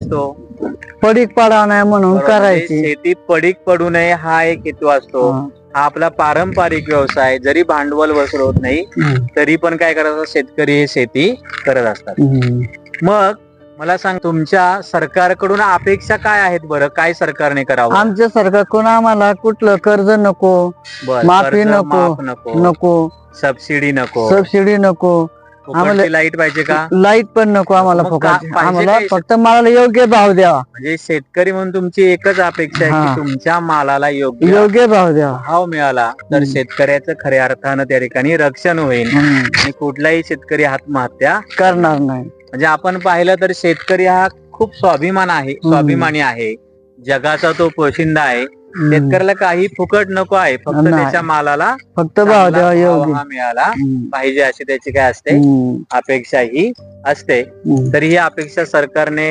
तो पडीक पडाव नाही म्हणून बरोबर, म्हणजे करायची. शेती पडीक पडू नये हा एक हेतू असतो. हा. हा आपला पारंपरिक व्यवसाय, जरी भांडवल वसूल होत नाही तरी पण काय करत शेतकरी हे शेती करत असतात. मग मला सांग, तुमच्या सरकारकडून अपेक्षा काय आहेत बरं? काय सरकारने करावं? आमच्या सरकारकडून आम्हाला कुठलं कर्ज नको, बरं, माफी कर्ज नको, माफ नको, नको सबसिडी नको, सबसिडी नको, आम्हाला फुकटची लाईट पाहिजे का? लाईट पण नको आम्हाला मग फुकट. पाहिजे आम्हाला काय? फक्त मालाला योग्य भाव द्यावा. म्हणजे शेतकरी म्हणून तुमची एकच अपेक्षा आहे हा. की तुमच्या मालाला योग्य योग्य भाव द्यावा. भाव मिळाला तर शेतकऱ्याचं खऱ्या अर्थानं त्या ठिकाणी रक्षण होईल आणि कुठलाही शेतकरी आत्महत्या करणार नाही. म्हणजे आपण पाहिलं तर शेतकरी हा खूप स्वाभिमानी आहे. जगाचा तो पोशिंदा आहे. शेतकऱ्याला काही फुकट नको आहे, फक्त नाही. त्याच्या मालाला फक्त भाव चांगला द्यावा भाव योग्य. हा मिळाला पाहिजे अशी त्याची काय असते अपेक्षा ही असते. तरी ही अपेक्षा सरकारने